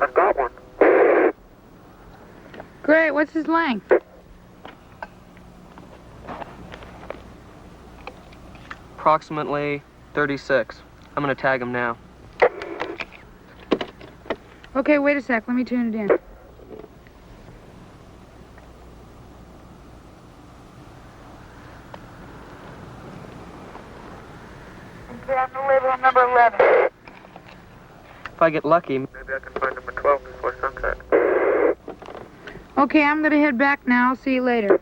I've got one. Great, what's his length? Approximately 36. I'm gonna tag him now. Okay, wait a sec, let me tune it in. Okay, I'm gonna label him number 11. If I get lucky, Maybe I can find number 12 before sunset. Okay, I'm gonna head back now. I'll see you later.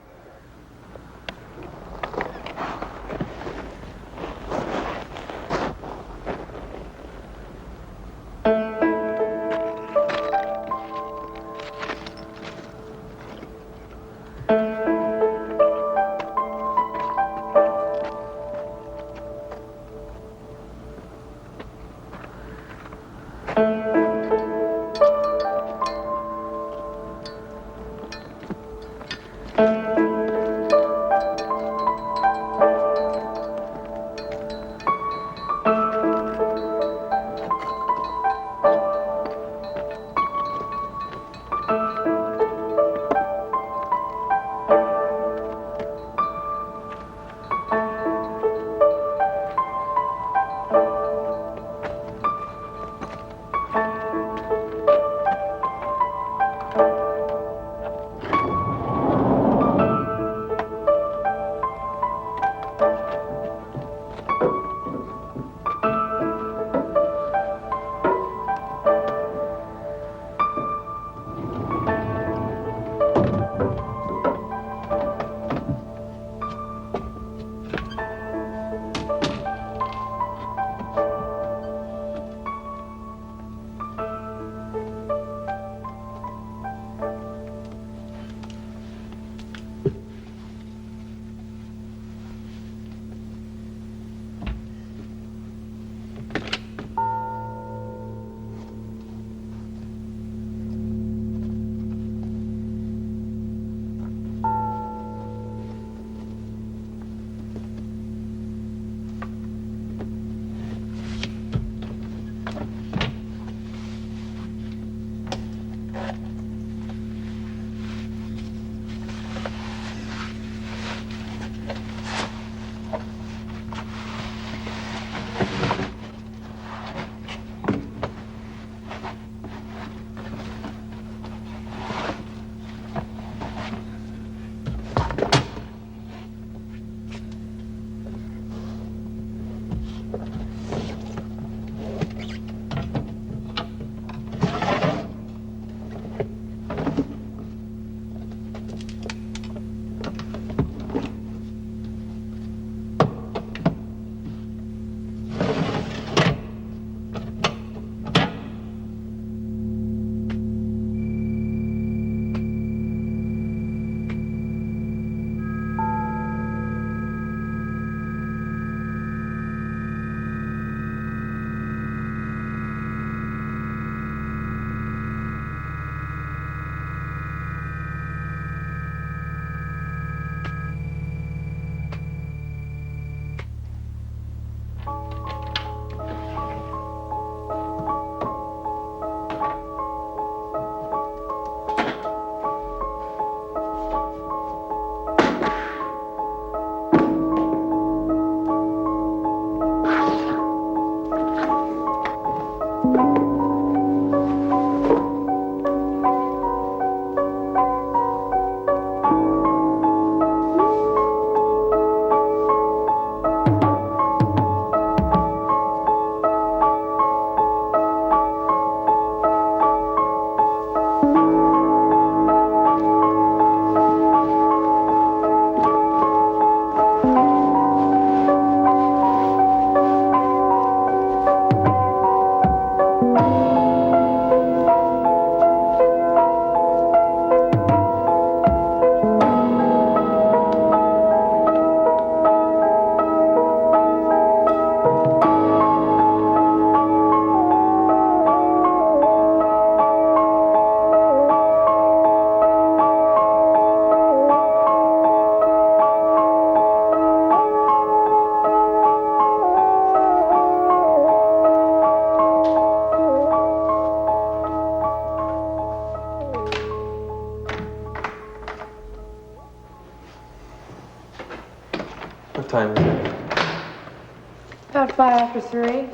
by after 3.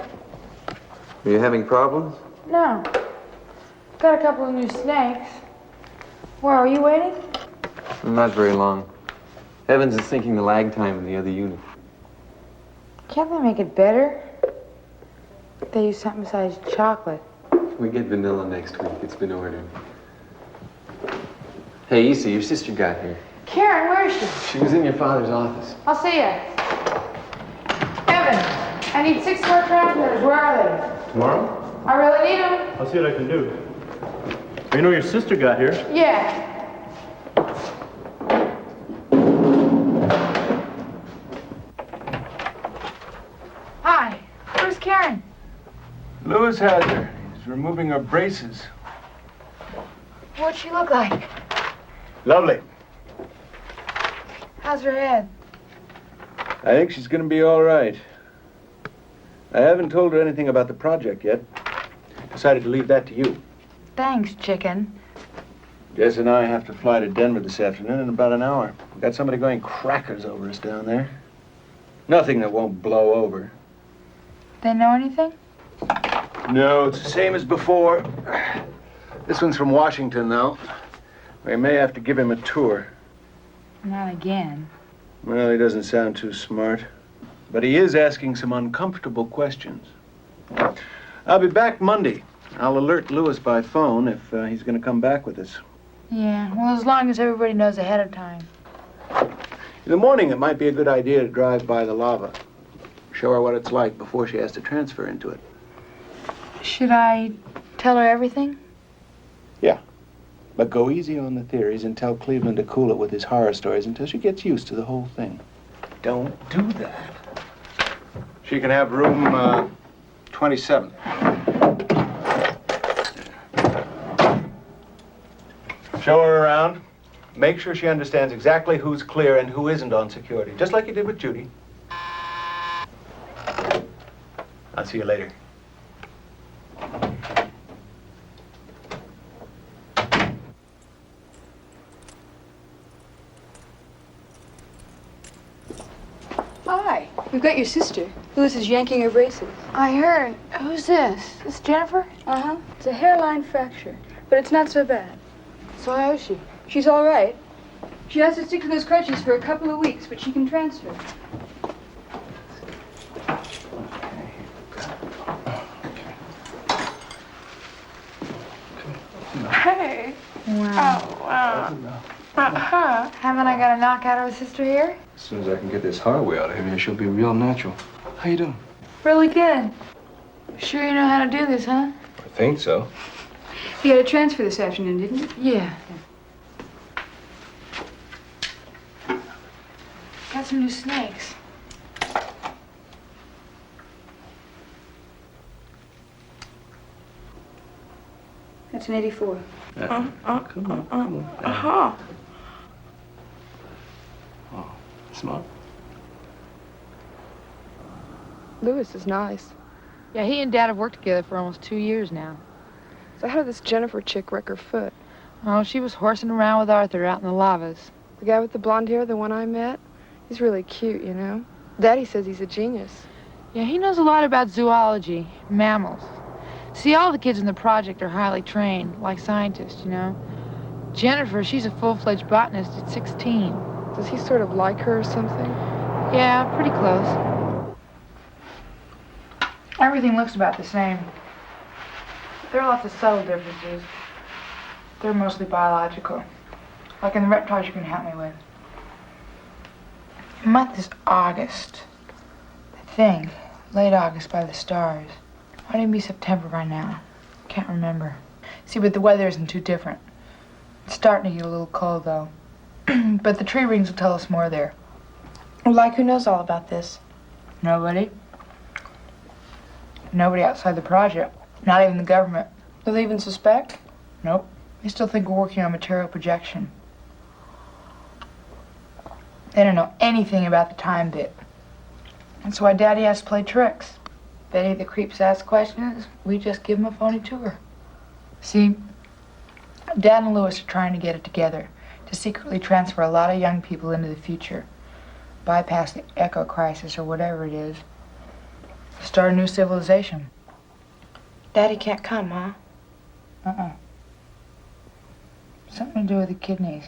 Are you having problems? No. Got a couple of new snakes. Where are you waiting? Not very long. Evans is thinking the lag time in the other unit. Can't they make it better? They use something besides chocolate. We get vanilla next week. It's been ordered. Hey, Issa, your sister got here. Karen, where is she? She was in your father's office. I'll see ya. Evan, I need 6 more transmitters. Where are they? Tomorrow? I really need them. I'll see what I can do. You know your sister got here. Yeah. Hi, where's Karen? Lewis has her. He's removing her braces. What'd she look like? Lovely. How's her head? I think she's gonna be all right. I haven't told her anything about the project yet. Decided to leave that to you. Thanks, chicken. Jess and I have to fly to Denver this afternoon in about an hour. We've got somebody going crackers over us down there. Nothing that won't blow over. They know anything? No, it's the same as before. This one's from Washington, though. We may have to give him a tour. Not again. Well, he doesn't sound too smart. But he is asking some uncomfortable questions. I'll be back Monday. I'll alert Lewis by phone if he's going to come back with us. Yeah, well, as long as everybody knows ahead of time. In the morning, it might be a good idea to drive by the lava. Show her what it's like before she has to transfer into it. Should I tell her everything? Yeah. But go easy on the theories and tell Cleveland to cool it with his horror stories until she gets used to the whole thing. Don't do that. She can have room 27. Show her around. Make sure she understands exactly who's clear and who isn't on security, just like you did with Judy. I'll see you later. Hi, we've got your sister. Lewis is yanking her braces. I heard. Who's this? This Jennifer? Uh-huh. It's a hairline fracture, but it's not so bad. So how is she? She's all right. She has to stick to those crutches for a couple of weeks, but she can transfer. Hey. Wow. Oh, wow. Haven't I got a knockout of a sister here? As soon as I can get this hardware out of here, she'll be real natural. How you doing? Really good. Sure you know how to do this, huh? I think so. You had a transfer this afternoon, didn't you? Yeah. Got some new snakes. That's an 84. Come on. Uh-huh. Oh, smart. Lewis is nice. Yeah, he and Dad have worked together for almost 2 years now. So how did this Jennifer chick wreck her foot? Oh, she was horsing around with Arthur out in the lavas. The guy with the blonde hair, the one I met? He's really cute, you know? Daddy says he's a genius. Yeah, he knows a lot about zoology, mammals. See, all the kids in the project are highly trained, like scientists, you know. Jennifer, she's a full-fledged botanist at 16. Does he sort of like her or something? Yeah, pretty close. Everything looks about the same. There are lots of subtle differences. They're mostly biological. Like in the reptiles you can help me with. The month is August. I think. Late August by the stars. Might even be September by now. Can't remember. See, but the weather isn't too different. It's starting to get a little cold, though. But the tree rings will tell us more there. Well, like, who knows all about this? Nobody. Nobody outside the project. Not even the government. Do they even suspect? Nope. They still think we're working on material projection. They don't know anything about the time bit. That's why Daddy has to play tricks. Betty the creeps ask questions, we just give him a phony tour. See, Dad and Lewis are trying to get it together to secretly transfer a lot of young people into the future. Bypass the echo crisis or whatever it is. start a new civilization. Daddy can't come, huh? Uh-uh. Something to do with the kidneys.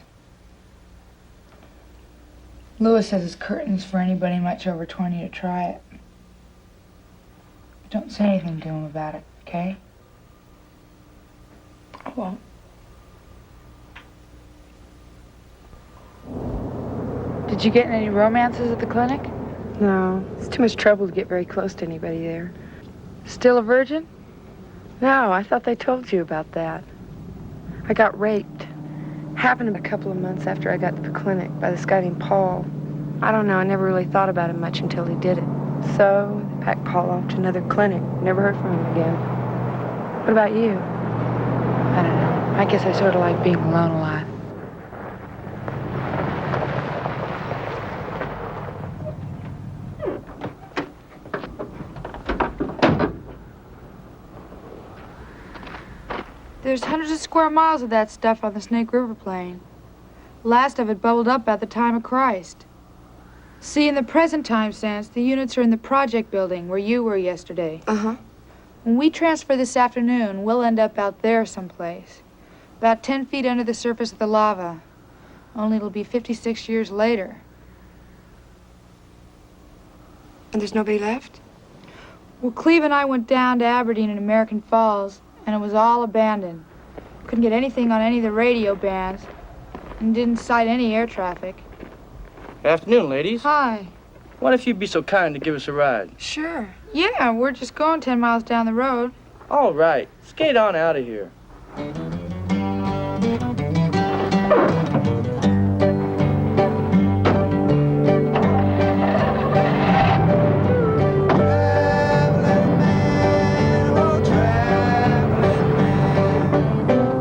Lewis says it's curtains for anybody much over 20 to try it. Don't say anything to him about it, okay? I won't. Did you get any romances at the clinic? No, it's too much trouble to get very close to anybody there. Still a virgin? No, I thought they told you about that. I got raped. Happened a couple of months after I got to the clinic by this guy named Paul. I don't know, I never really thought about him much until he did it. So, they packed Paul off to another clinic. Never heard from him again. What about you? I don't know. I guess I sort of like being alone a lot. There's hundreds of square miles of that stuff on the Snake River Plain. Last of it bubbled up at the time of Christ. See, in the present time sense, the units are in the project building where you were yesterday. Uh-huh. When we transfer this afternoon, we'll end up out there someplace. About 10 feet under the surface of the lava. Only it'll be 56 years later. And there's nobody left? Well, Cleve and I went down to Aberdeen and American Falls, and it was all abandoned. Couldn't get anything on any of the radio bands, and didn't sight any air traffic. Afternoon, ladies. Hi. What if you'd be so kind to give us a ride? Sure. Yeah, we're just going 10 miles down the road. All right, skate on out of here.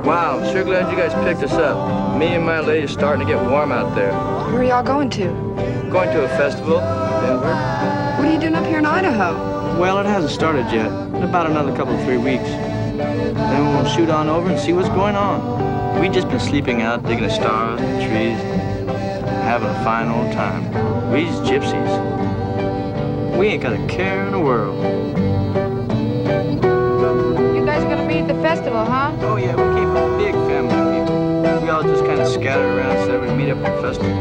Wow, sure glad you guys picked us up. Me and my lady are starting to get warm out there. Where are y'all going to? Going to a festival, Denver. What are you doing up here in Idaho? Well, it hasn't started yet. In about another couple, 3 weeks. Then we'll shoot on over and see what's going on. We've just been sleeping out, digging the stars and the trees, having a fine old time. We's gypsies. We ain't got a care in the world. You guys are gonna meet at the festival, huh? Oh yeah, we came from a big family of people. We all just kind of scattered around, said we'd meet up at the festival.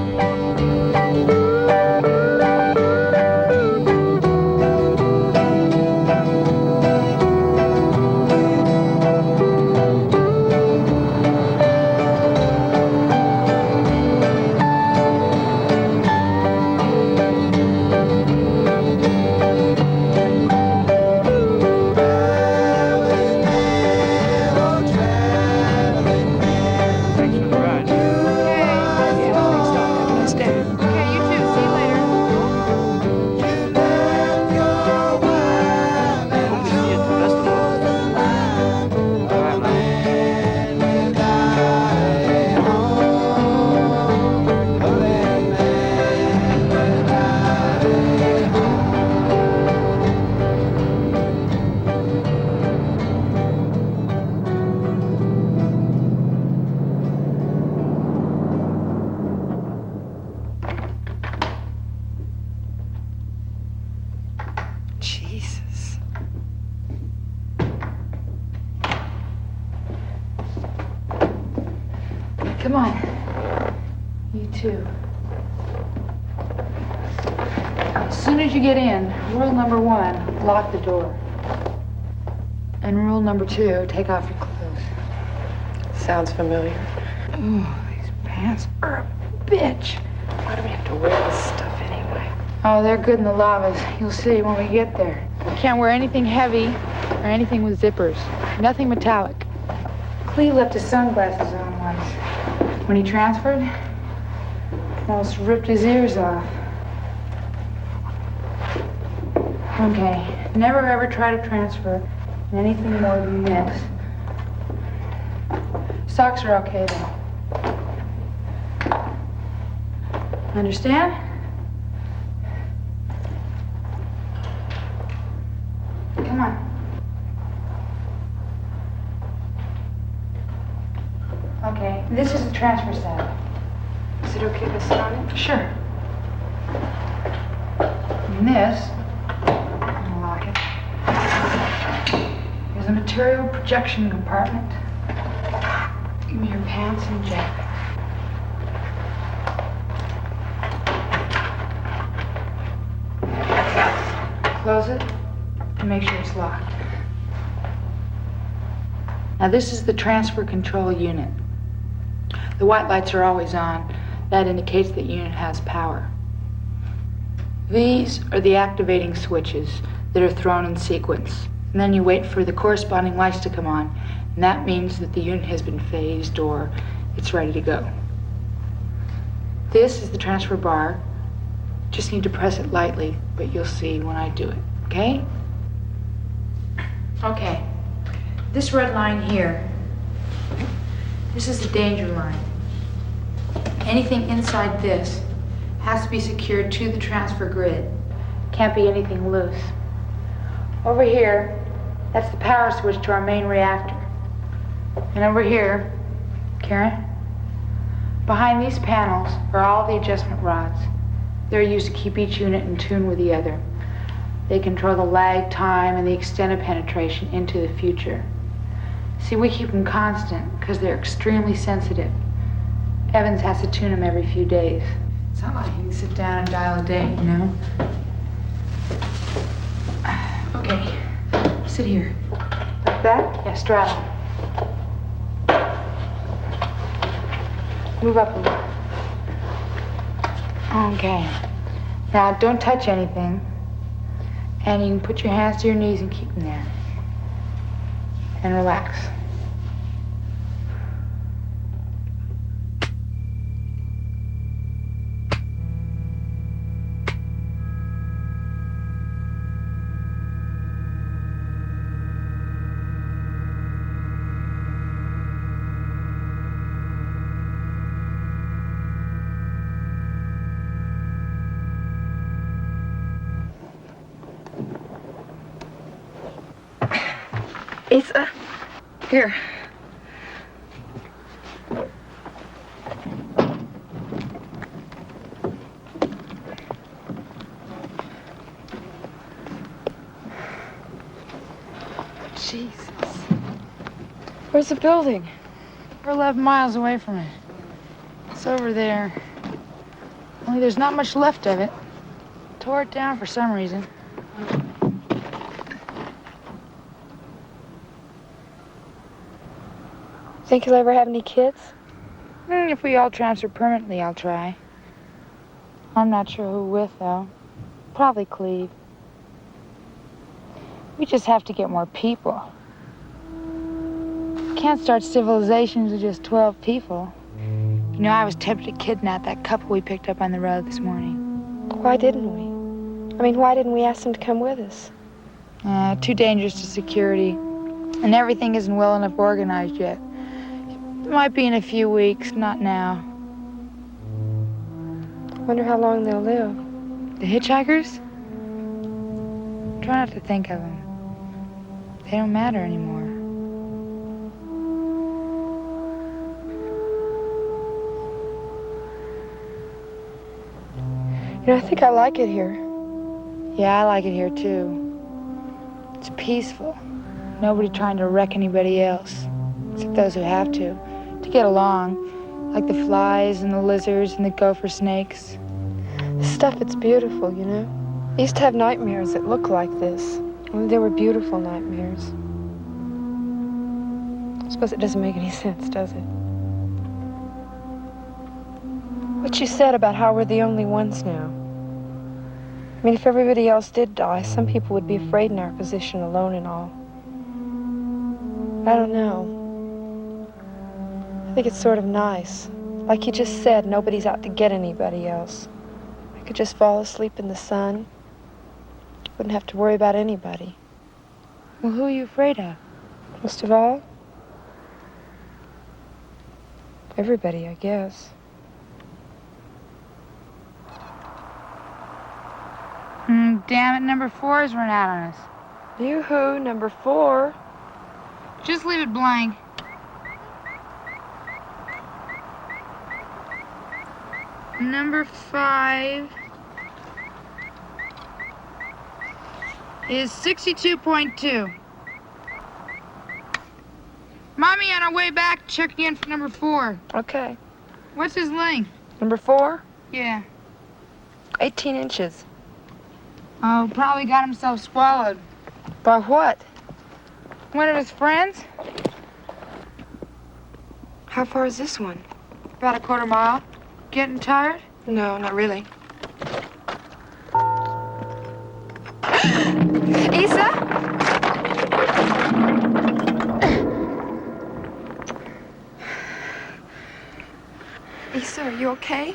Come on. You too. As soon as you get in, rule number 1, lock the door. And rule number 2, take off your clothes. Sounds familiar. Ooh, these pants are a bitch. Why do we have to wear this stuff anyway? Oh, they're good in the lavas. You'll see when we get there. We can't wear anything heavy or anything with zippers. Nothing metallic. Cleve left his sunglasses on once. When he transferred, almost ripped his ears off. Okay, never ever try to transfer in anything more than this. Socks are okay though. Understand? Come on. Okay, this is the transfer set. Is it okay if I sit on it? Sure. And this, unlock it. the material projection compartment. Give me your pants and jacket. Close it and make sure it's locked. Now this is the transfer control unit. The white lights are always on. That indicates the unit has power. These are the activating switches that are thrown in sequence. And then you wait for the corresponding lights to come on, and that means that the unit has been phased or it's ready to go. This is the transfer bar. Just need to press it lightly, but you'll see when I do it, okay? Okay, this red line here, this is the danger line. Anything inside this has to be secured to the transfer grid. Can't be anything loose. Over here, that's the power switch to our main reactor. And over here, Karen, behind these panels are all the adjustment rods. They're used to keep each unit in tune with the other. They control the lag time and the extent of penetration into the future. See, we keep them constant because they're extremely sensitive. Evans has to tune them every few days. It's not like you can sit down and dial a date, you know? Okay, sit here. Like that? Yeah, straddle. Move up a little. Okay. Now, don't touch anything. And you can put your hands to your knees and keep them there. And relax. Here. Jesus. Where's the building? We're 11 miles away from it. It's over there. Only there's not much left of it. Tore it down for some reason. Think you'll ever have any kids? If we all transfer permanently, I'll try. I'm not sure who with, though. Probably Cleve. We just have to get more people. Can't start civilizations with just 12 people. You know, I was tempted to kidnap that couple we picked up on the road this morning. Why didn't we? I mean, why didn't we ask them to come with us? Too dangerous to security. And everything isn't well enough organized yet. It might be in a few weeks, not now. Wonder how long they'll live. The hitchhikers? Try not to think of them. They don't matter anymore. You know, I think I like it here. Yeah, I like it here, too. It's peaceful. Nobody trying to wreck anybody else, except those who have to get along, like the flies and the lizards and the gopher snakes. The stuff, it's beautiful, you know? I used to have nightmares that looked like this. Only they were beautiful nightmares. I suppose it doesn't make any sense, does it? What you said about how we're the only ones now. I mean, if everybody else did die, some people would be afraid in our position, alone and all. I don't know. I think it's sort of nice. Like you just said, nobody's out to get anybody else. I could just fall asleep in the sun. Wouldn't have to worry about anybody. Well, who are you afraid of? Most of all, everybody, I guess. Damn it, number 4 has run out on us. Yoo-hoo, number 4. Just leave it blank. Number 5 is 62.2. Mommy, on our way back, check again for number 4. Okay. What's his length? Number 4? Yeah. 18 inches. Oh, probably got himself swallowed. By what? One of his friends? How far is this one? About a quarter mile. Getting tired? No, not really. Isa? Isa, are you okay?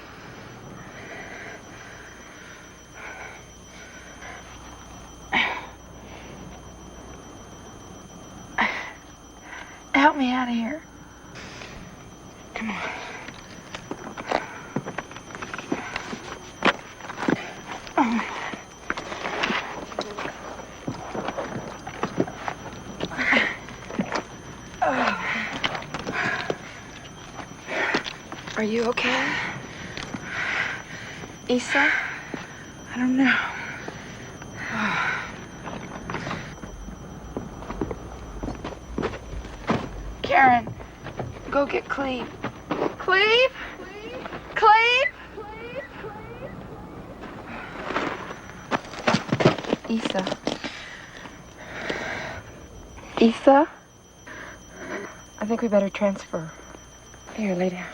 Help me out of here. Come on. Are you okay? Isa? I don't know. Karen, go get Cleve. Cleve? Cleve? Isa? Isa? I think we better transfer. Here, lay down.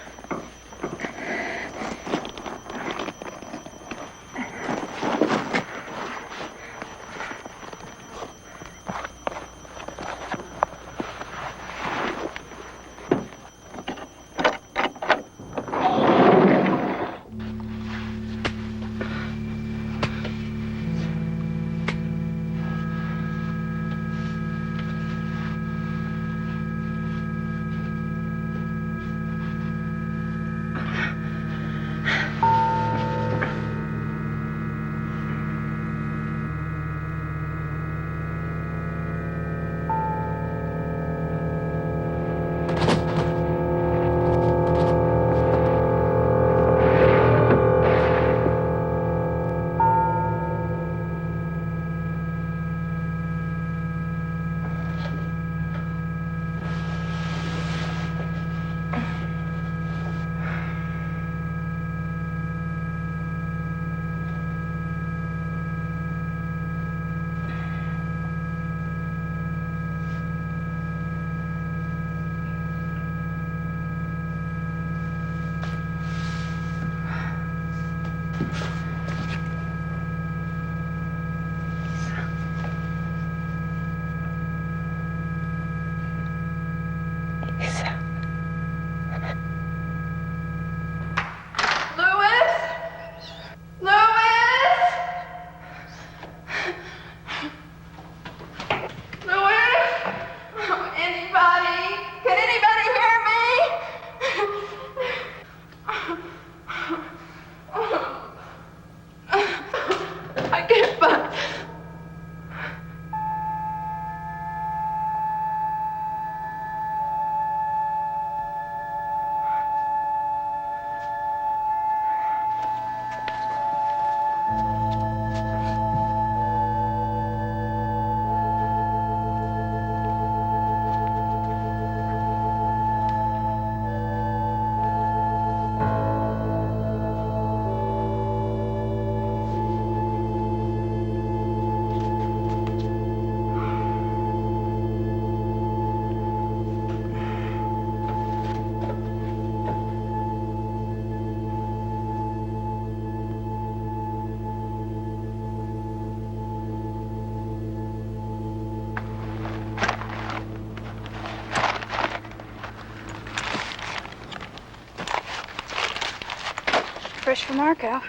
Fresh from Marco.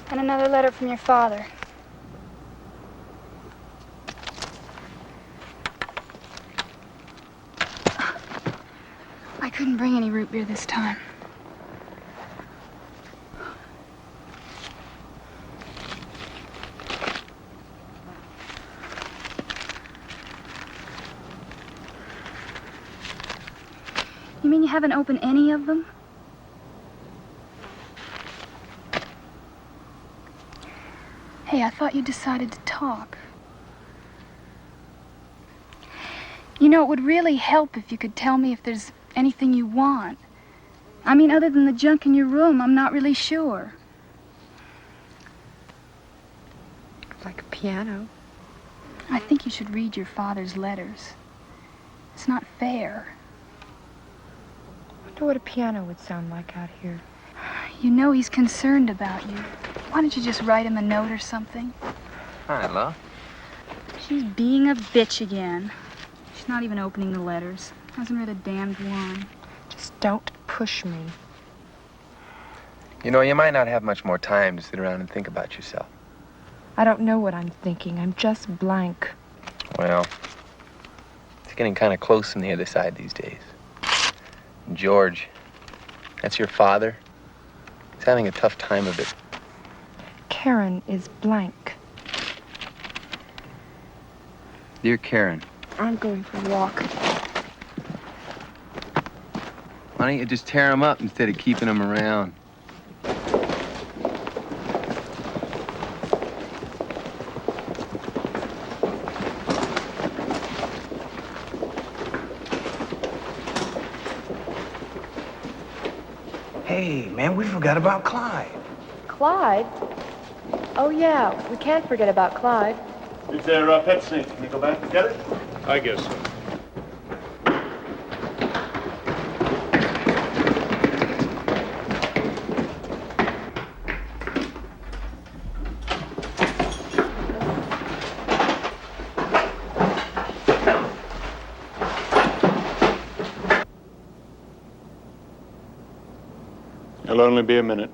And another letter from your father. I couldn't bring any root beer this time. You mean you haven't opened any of them? Hey, I thought you decided to talk. You know, it would really help if you could tell me if there's anything you want. I mean, other than the junk in your room, I'm not really sure. Like a piano. I think you should read your father's letters. It's not fair. I wonder what a piano would sound like out here. You know he's concerned about you. Why don't you just write him a note or something? Hi, love. She's being a bitch again. She's not even opening the letters. Hasn't read a damned one. Just don't push me. You know, you might not have much more time to sit around and think about yourself. I don't know what I'm thinking. I'm just blank. Well, it's getting kind of close on the other side these days. George, that's your father. He's having a tough time of it. Karen is blank. Dear Karen, I'm going for a walk. why don't you just tear him up instead of keeping him around? Hey, man, we forgot about Clyde. Clyde? Oh, yeah, we can't forget about Clyde. Is there a pet snake? Can you go back and get it? I guess so. It'll only be a minute.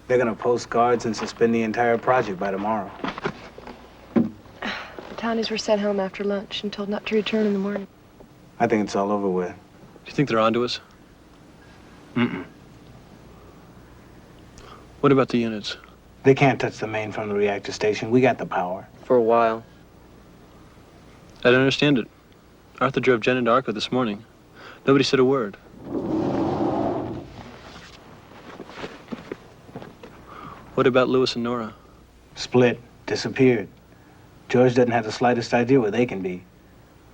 They're gonna post guards and suspend the entire project by tomorrow. The Townies were sent home after lunch and told not to return in the morning. I think it's all over with. Do you think they're onto us? Mm-mm. What about the units? They can't touch the main from the reactor station. We got the power. For a while. I don't understand it. Arthur drove Jen into Arco this morning. Nobody said a word. What about Lewis and Nora? Split. Disappeared. George doesn't have the slightest idea where they can be.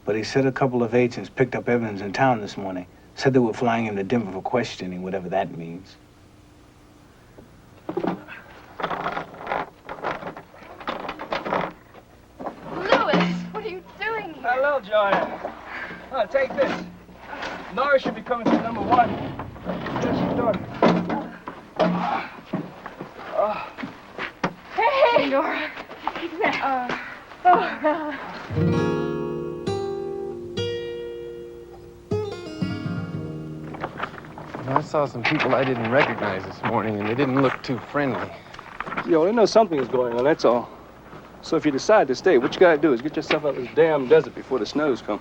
But he said a couple of agents picked up evidence in town this morning. Said they were flying him to Denver for questioning, whatever that means. Louis, what are you doing here? Hello, Joanna. Oh, take this. Nora should be coming to number 1. Here's your daughter. Hey, Nora. I saw some people I didn't recognize this morning, and they didn't look too friendly. Yo, they know something is going on, that's all. So if you decide to stay, what you gotta do is get yourself out of this damn desert before the snows come.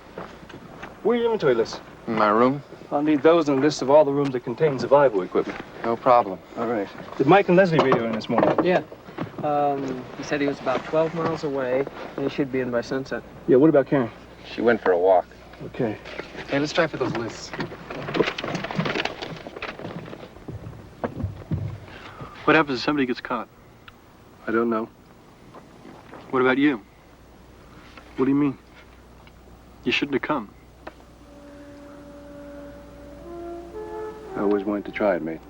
Where are your inventory lists? In my room? I'll need those and a list of all the rooms that contain survival equipment. No problem. All right. Did Mike and Leslie radio in this morning? Yeah. He said he was about 12 miles away, and he should be in by sunset. Yeah, what about Karen? She went for a walk. Okay. Hey, let's try for those lists. What happens if somebody gets caught? I don't know. What about you? What do you mean? You shouldn't have come. I always wanted to try it, mate.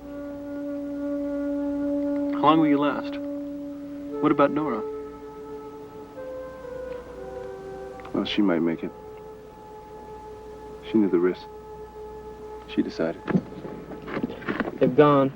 How long will you last? What about Nora? Well, she might make it. She knew the risk. She decided. They've gone.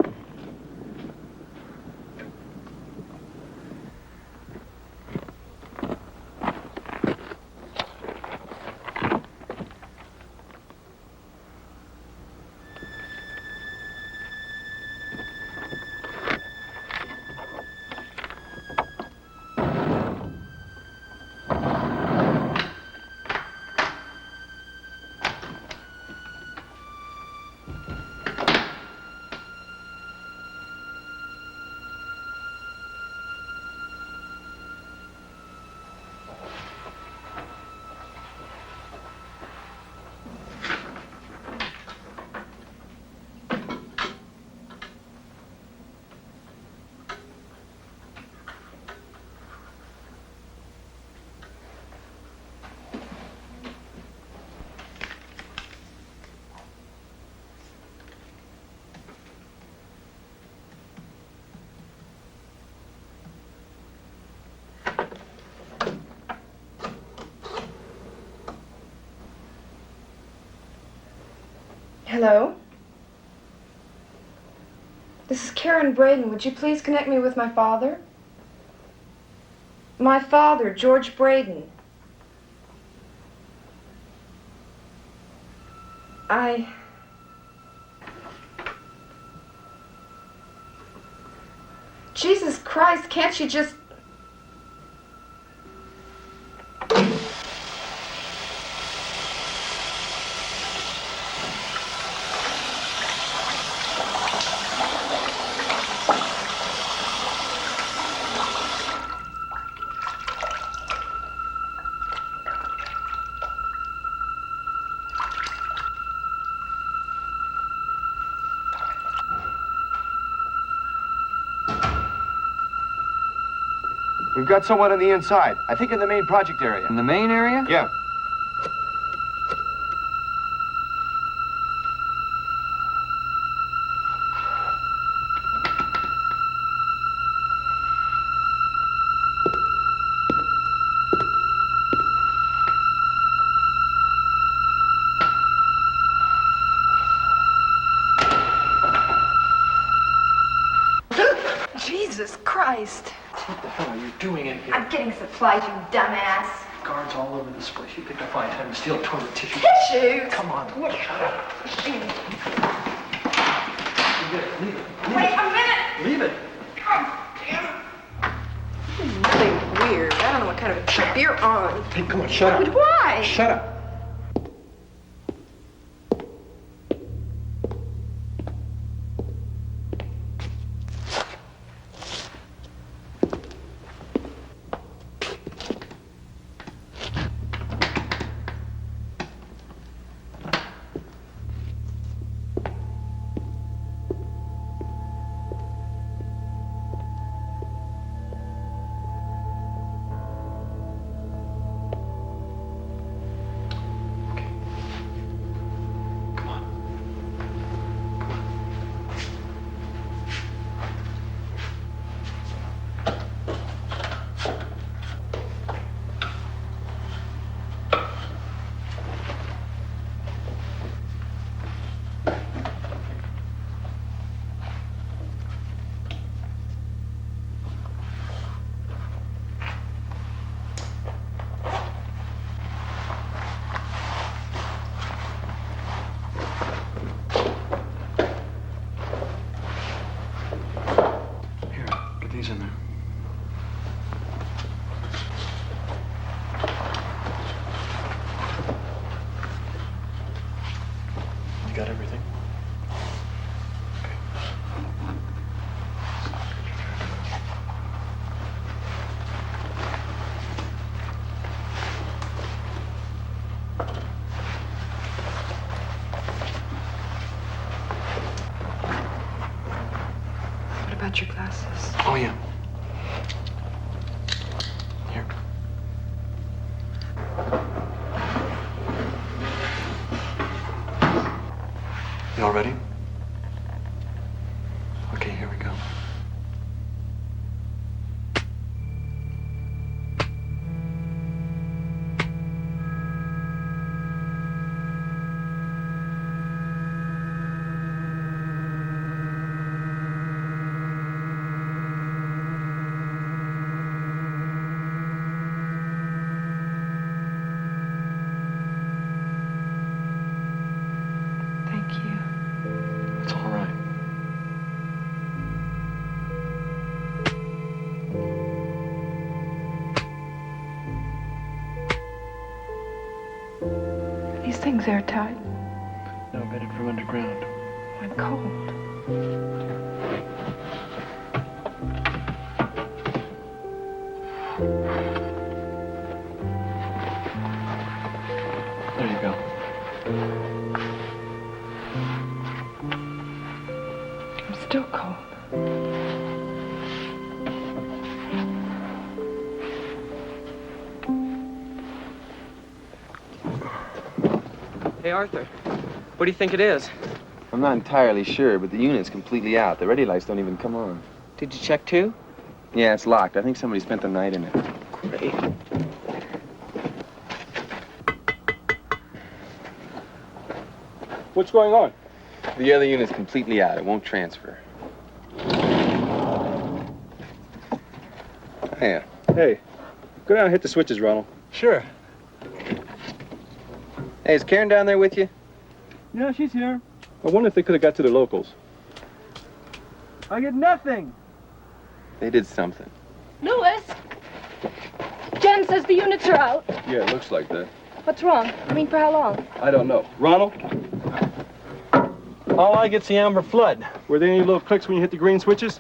Hello? This is Karen Braden. Would you please connect me with my father? My father, George Braden. Jesus Christ, can't you just... We've got someone on the inside. I think in the main project area. In the main area? Yeah. Jesus Christ. What the hell are you doing in here? I'm getting supplies, you dumbass. Guards all over this place. You picked up 5 times to steal toilet tissue. Tissue? Come on. Shut up. Leave it. Wait a minute. Leave it. God damn it. Nothing weird. I don't know what kind of a trip you're on. Hey, come on, shut up. But why? Shut up. These in there. You got everything? What about your glasses? Oh, yeah. Here. You all ready? Okay, here we go. Thank you. It's all right. Are these things airtight? No, vetted from underground. I'm cold. There you go. I'm still cold. Hey, Arthur. What do you think it is? I'm not entirely sure, but the unit's completely out. The ready lights don't even come on. Did you check too? Yeah, it's locked. I think somebody spent the night in it. Great. What's going on? The other unit's completely out. It won't transfer. Yeah. Hey, go down and hit the switches, Ronald. Sure. Hey, is Karen down there with you? Yeah, she's here. I wonder if they could have got to the locals. I get nothing. They did something. Lewis! Jen says the units are out. Yeah, it looks like that. What's wrong? I mean, for how long? I don't know. Ronald? All I get's the amber flood. Were there any little clicks when you hit the green switches?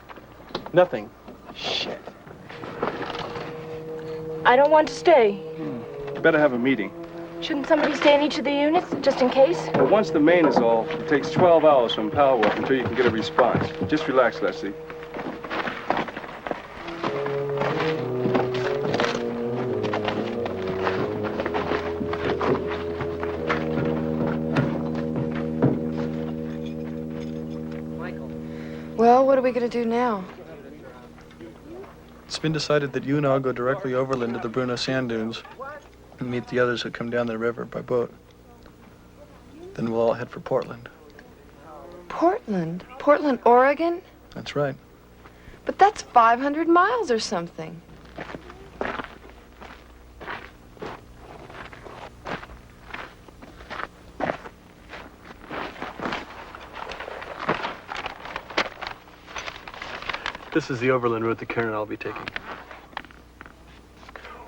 Nothing. Shit. I don't want to stay. You better have a meeting. Shouldn't somebody stay in each of the units, just in case? Well, once the main is off, it takes 12 hours from power up until you can get a response. Just relax, Leslie. Well, what are we going to do now? It's been decided that you and I'll go directly overland to the Bruno sand dunes and meet the others who come down the river by boat. Then we'll all head for Portland. Portland? Portland, Oregon? That's right. But that's 500 miles or something. This is the overland route that Karen and I'll be taking.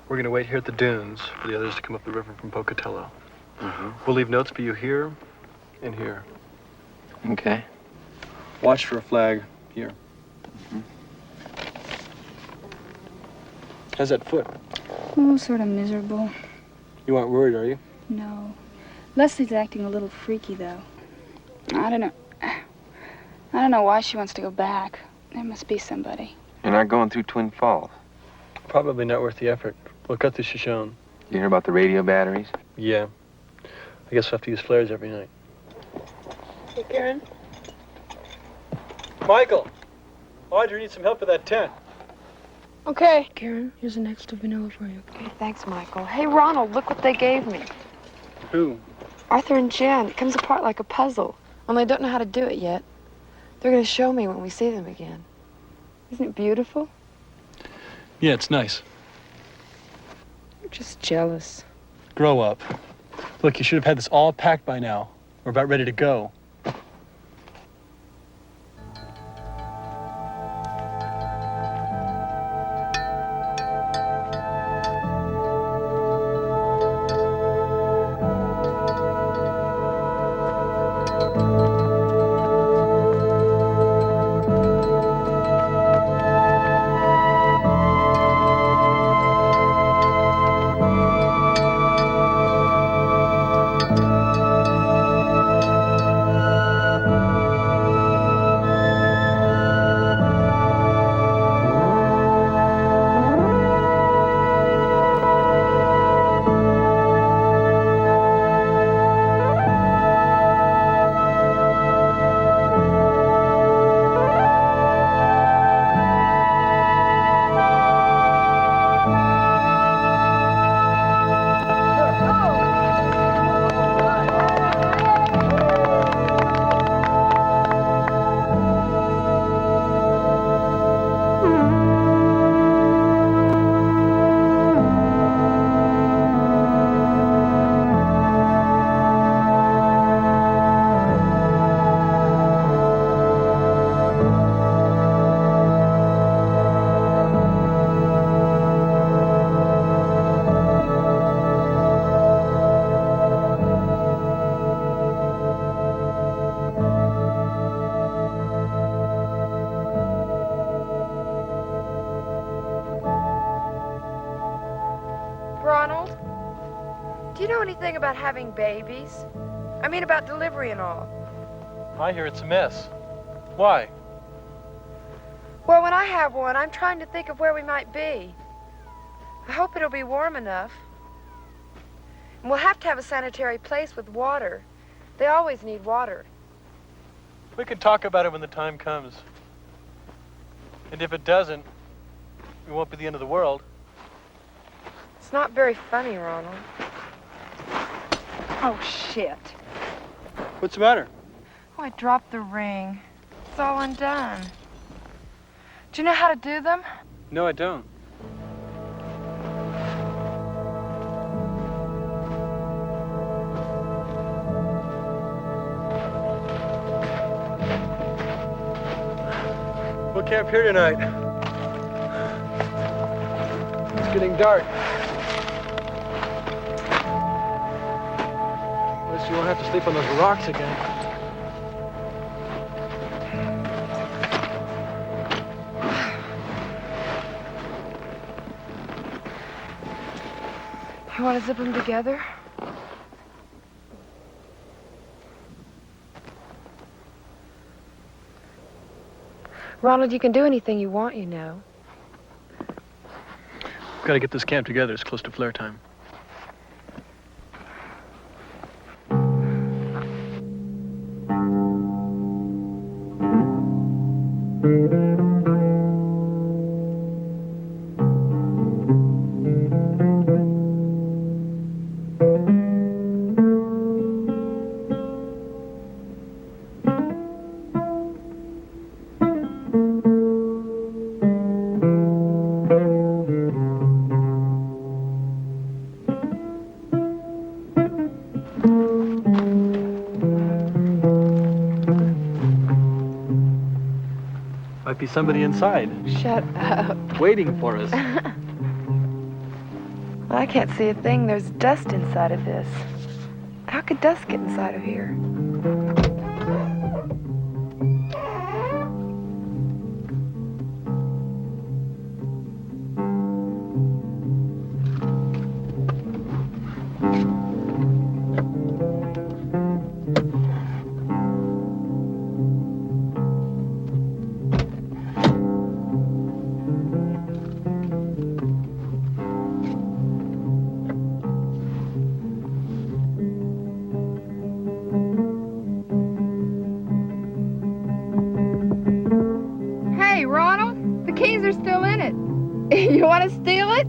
We're going to wait here at the dunes for the others to come up the river from Pocatello. We'll leave notes for you here and here. Okay. Watch for a flag here. How's that foot? Oh, sort of miserable. You aren't worried, are you? No. Leslie's acting a little freaky, though. I don't know why she wants to go back. There must be somebody. You're not going through Twin Falls. Probably not worth the effort. We'll cut the Shoshone. You hear about the radio batteries? Yeah. I guess we'll have to use flares every night. Hey, Karen. Michael! Audrey needs some help with that tent. Okay. Karen, here's an extra vanilla for you. Okay, thanks, Michael. Hey, Ronald, look what they gave me. Who? Arthur and Jen. It comes apart like a puzzle. Only I don't know how to do it yet. They're going to show me when we see them again. Isn't it beautiful? Yeah, it's nice. I'm just jealous. Grow up. Look, you should have had this all packed by now. We're about ready to go. Ronald, do you know anything about having babies? I mean about delivery and all. I hear it's a mess. Why? Well, when I have one, I'm trying to think of where we might be. I hope it'll be warm enough. And we'll have to have a sanitary place with water. They always need water. We can talk about it when the time comes. And if it doesn't, it won't be the end of the world. It's not very funny, Ronald. Oh, shit. What's the matter? Oh, I dropped the ring. It's all undone. Do you know how to do them? No, I don't. We'll camp here tonight. It's getting dark. Unless you won't have to sleep on those rocks again. You want to zip them together? Ronald, you can do anything you want, you know. We've got to get this camp together. It's close to flare time. Might be somebody inside. Shut up. Waiting for us. Well, I can't see a thing. There's dust inside of this. How could dust get inside of here? Hey, Ronald, the keys are still in it. You want to steal it?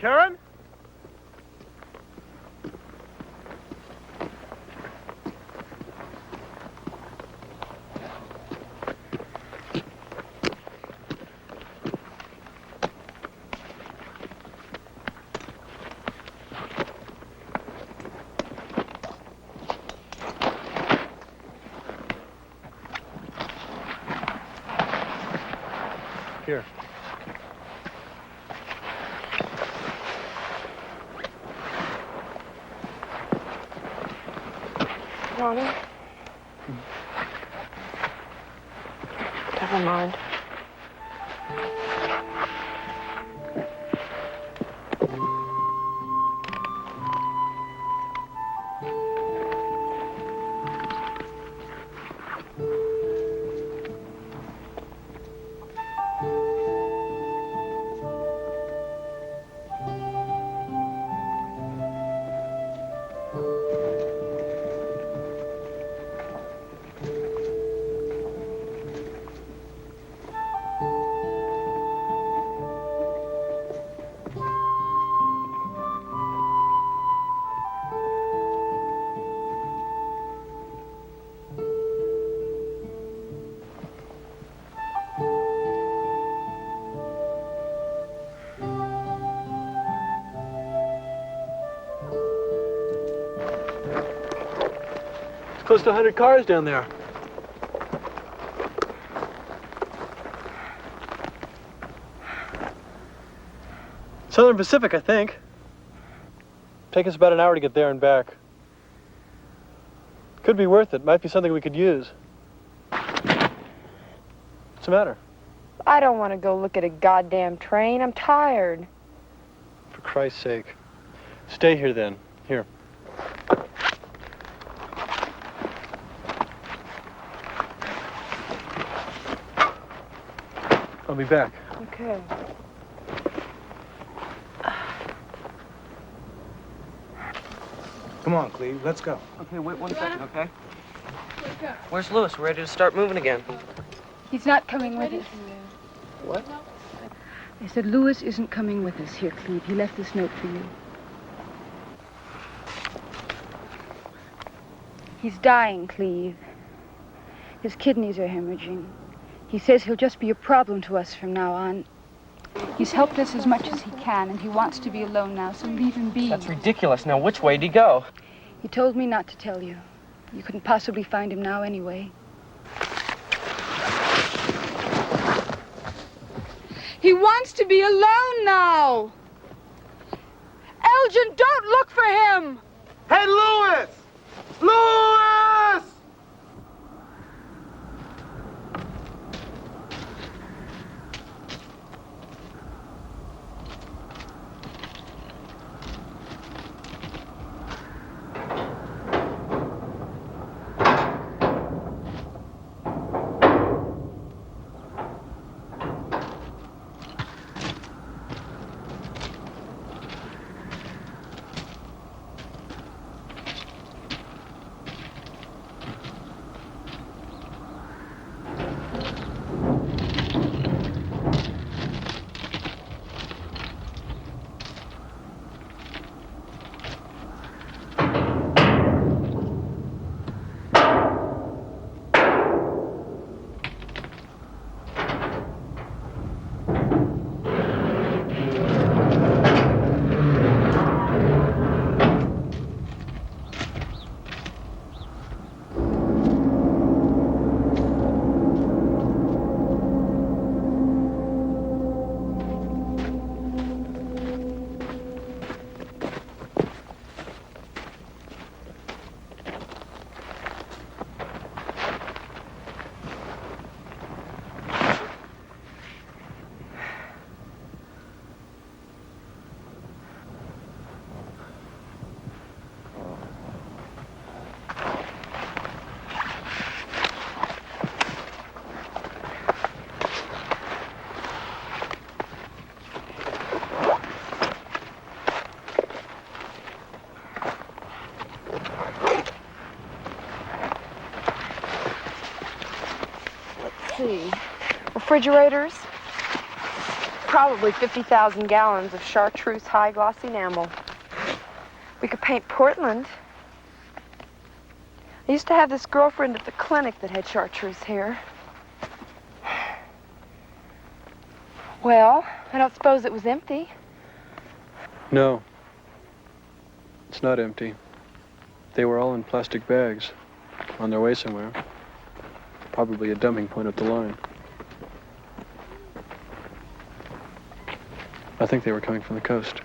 Karen? Here. Ronald? Never mind. Close to 100 cars down there. Southern Pacific, I think. Take us about an hour to get there and back. Could be worth it. Might be something we could use. What's the matter? I don't want to go look at a goddamn train. I'm tired. For Christ's sake. Stay here then. Here. I'll be back. Okay. Come on, Cleve, let's go. Okay, wait 1 second, okay? Where's Lewis? We're ready to start moving again. He's not coming with us. What? I said Lewis isn't coming with us. Here, Cleve. He left this note for you. He's dying, Cleve. His kidneys are hemorrhaging. He says he'll just be a problem to us from now on. He's helped us as much as he can, and he wants to be alone now, so leave him be. That's ridiculous. Now, which way did he go? He told me not to tell you. You couldn't possibly find him now anyway. He wants to be alone now! Elgin, don't look for him! Hey, Lewis! Lewis! Refrigerators, probably 50,000 gallons of chartreuse high gloss enamel. We could paint Portland. I used to have this girlfriend at the clinic that had chartreuse hair. Well, I don't suppose it was empty. No. It's not empty. They were all in plastic bags, on their way somewhere. Probably a dumping point up the line. I think they were coming from the coast.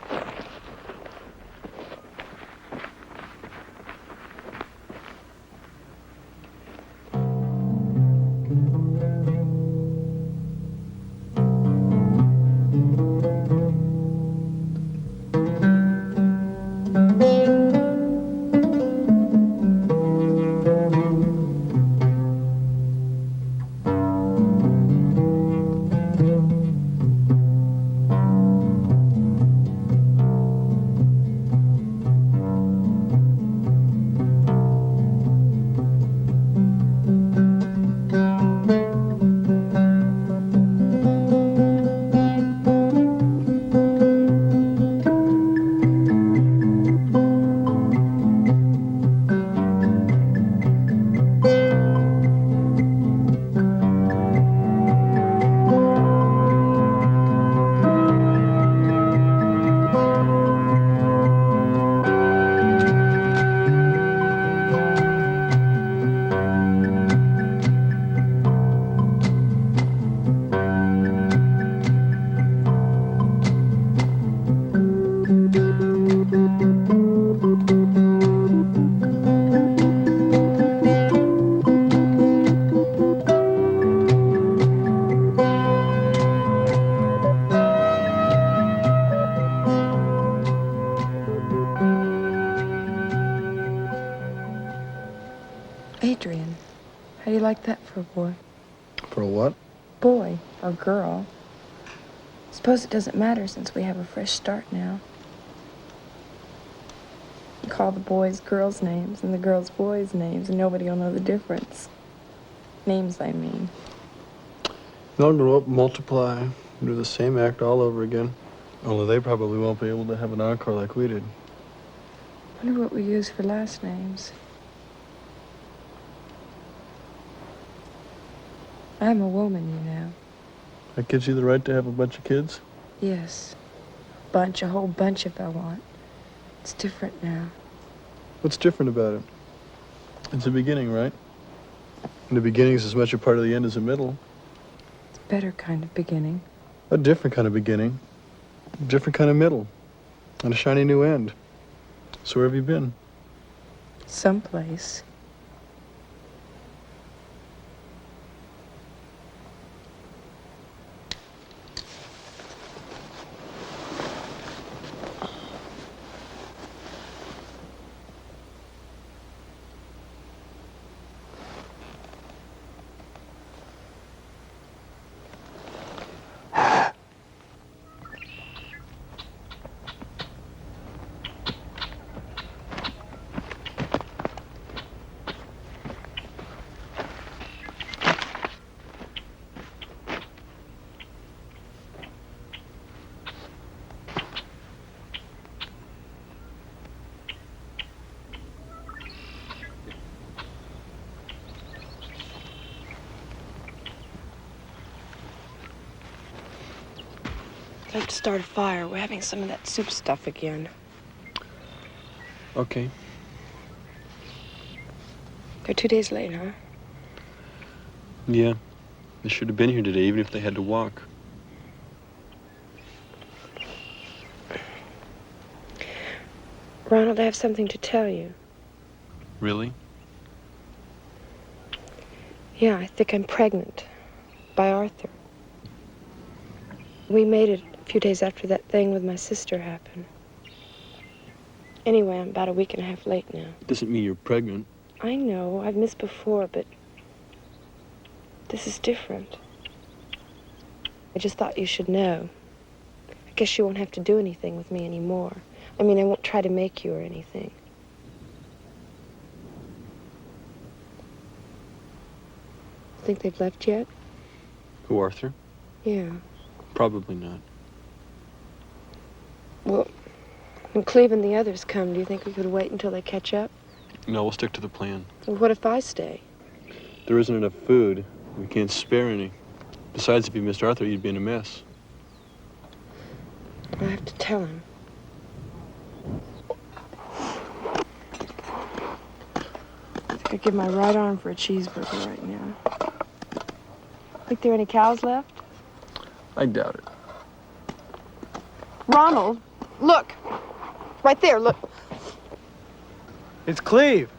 Adrian. How do you like that for a boy? For a what? Boy or girl. Suppose it doesn't matter since we have a fresh start now. Call the boys girls' names and the girls' boys' names, and nobody will know the difference. Names, I mean. They'll grow up, multiply, do the same act all over again. Only they probably won't be able to have an encore like we did. Wonder what we use for last names. I'm a woman, you know. That gives you the right to have a bunch of kids? Yes. A whole bunch if I want. It's different now. What's different about it? It's a beginning, right? And the beginning is as much a part of the end as the middle. It's a better kind of beginning. A different kind of beginning. A different kind of middle. And a shiny new end. So where have you been? Someplace. I'd like to start a fire. We're having some of that soup stuff again. Okay. They're 2 days late, huh? Yeah. They should have been here today, even if they had to walk. Ronald, I have something to tell you. Really? Yeah, I think I'm pregnant. By Arthur. We made it a few days after that thing with my sister happened. Anyway, I'm about a week and a half late now. Doesn't mean you're pregnant. I know, I've missed before, but this is different. I just thought you should know. I guess you won't have to do anything with me anymore. I mean, I won't try to make you or anything. Think they've left yet? Who, Arthur? Yeah. Probably not. Well, when Cleve and the others come, do you think we could wait until they catch up? No, we'll stick to the plan. Well, what if I stay? There isn't enough food. We can't spare any. Besides, if you missed Arthur, you'd be in a mess. I have to tell him. I think I'd give my right arm for a cheeseburger right now. Think there are any cows left? I doubt it. Ronald, look. Right there, look. It's Cleve.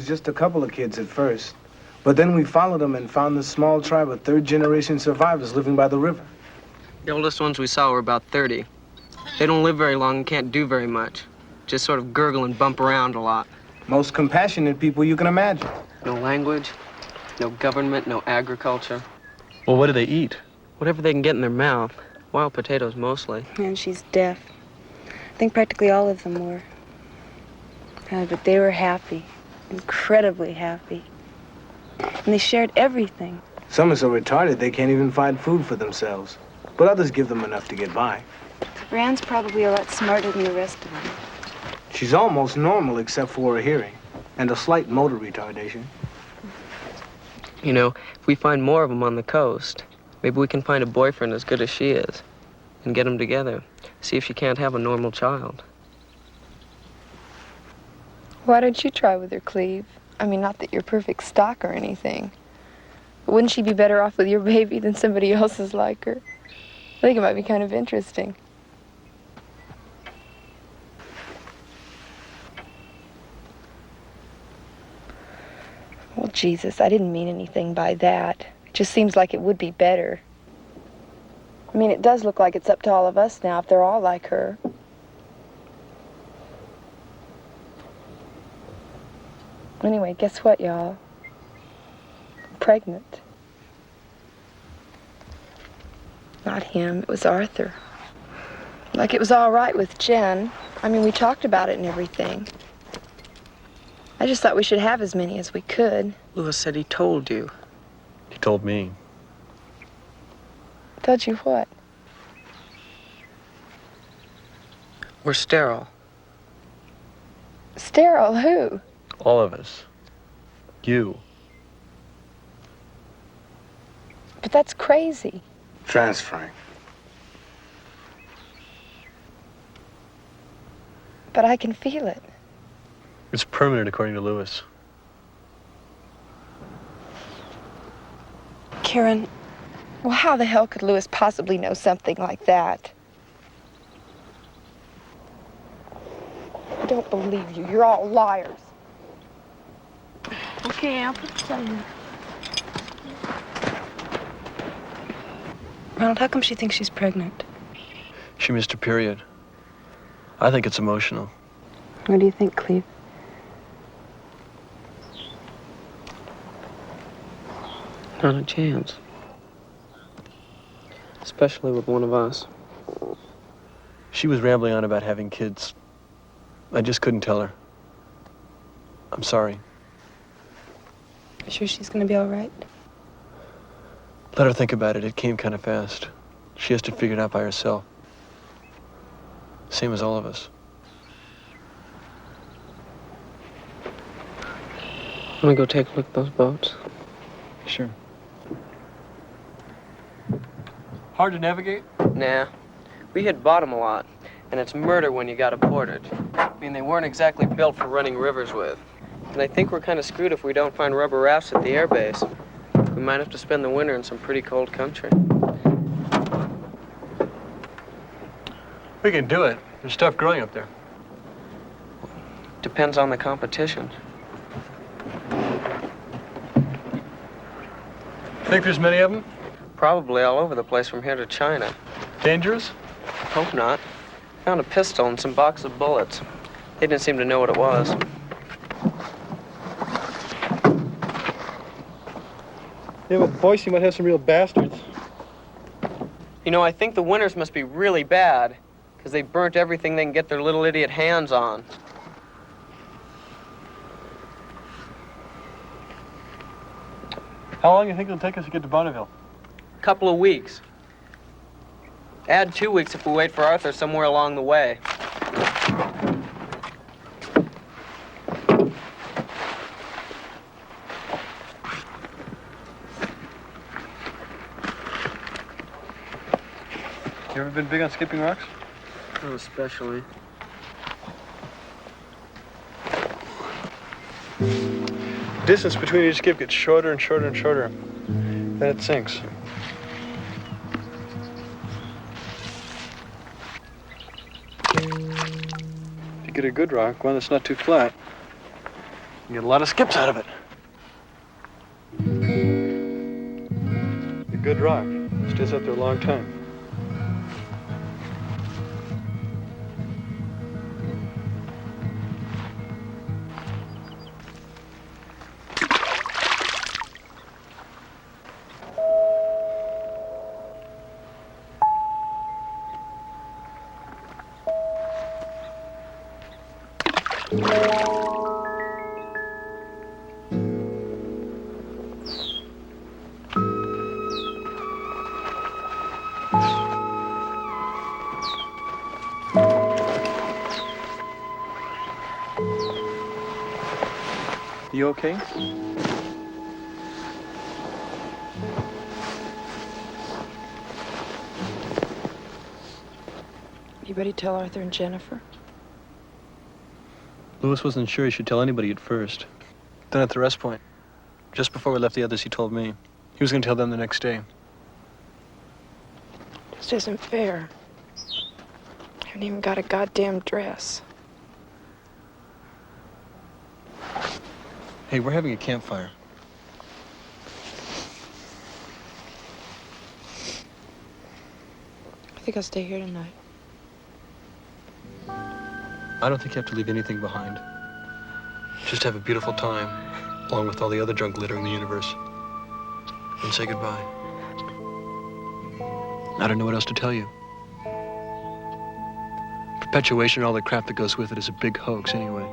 Just a couple of kids at first. But then we followed them and found this small tribe of third-generation survivors living by the river. The oldest ones we saw were about 30. They don't live very long and can't do very much. Just sort of gurgle and bump around a lot. Most compassionate people you can imagine. No language, no government, no agriculture. Well, what do they eat? Whatever they can get in their mouth. Wild potatoes, mostly. And she's deaf. I think practically all of them were. But they were happy. Incredibly happy. And they shared everything. Some are so retarded they can't even find food for themselves. But others give them enough to get by. Rand's probably a lot smarter than the rest of them. She's almost normal except for her hearing and a slight motor retardation. You know, if we find more of them on the coast, maybe we can find a boyfriend as good as she is. and get them together. See if you can't have a normal child. Why don't you try with her, Cleve? I mean, not that you're perfect stock or anything. But wouldn't she be better off with your baby than somebody else's like her? I think it might be kind of interesting. Well, Jesus, I didn't mean anything by that. It just seems like it would be better. I mean, it does look like it's up to all of us now if they're all like her. Anyway, guess what, y'all? I'm pregnant. Not him, it was Arthur. Like it was all right with Jen. I mean, we talked about it and everything. I just thought we should have as many as we could. Louis said he told you. He told me. Told you what? We're sterile. Sterile who? All of us. You. But that's crazy. Transferring. But I can feel it. It's permanent, according to Louis. Karen, well, how the hell could Louis possibly know something like that? I don't believe you. You're all liars. Okay, I'll put this on. Ronald, how come she thinks she's pregnant? She missed her period. I think it's emotional. What do you think, Cleve? Not a chance. Especially with one of us. She was rambling on about having kids. I just couldn't tell her. I'm sorry. You sure she's gonna be all right? Let her think about it. It came kind of fast. She has to figure it out by herself. Same as all of us. Want to go take a look at those boats? Sure. Hard to navigate? Nah. We hit bottom a lot, and it's murder when you got a portage. I mean, they weren't exactly built for running rivers with. And I think we're kind of screwed if we don't find rubber rafts at the airbase. We might have to spend the winter in some pretty cold country. We can do it. There's stuff growing up there. Depends on the competition. Think there's many of them? Probably all over the place from here to China. Dangerous? Hope not. Found a pistol and some box of bullets. They didn't seem to know what it was. Yeah, but Boise might have some real bastards. You know, I think the winters must be really bad, because they burnt everything they can get their little idiot hands on. How long do you think it'll take us to get to Bonneville? A couple of weeks. Add 2 weeks if we wait for Arthur somewhere along the way. You ever been big on skipping rocks? Not especially. Distance between each skip gets shorter and shorter and shorter. Then it sinks. If you get a good rock, one that's not too flat, you get a lot of skips out of it. A good rock stays up there a long time. You okay? Anybody tell Arthur and Jennifer? Louis wasn't sure he should tell anybody at first. Then at the rest point, just before we left the others, he told me. He was going to tell them the next day. This isn't fair. I haven't even got a goddamn dress. Hey, we're having a campfire. I think I'll stay here tonight. I don't think you have to leave anything behind. Just have a beautiful time, along with all the other junk littering the universe. And say goodbye. I don't know what else to tell you. Perpetuation and all the crap that goes with it is a big hoax anyway.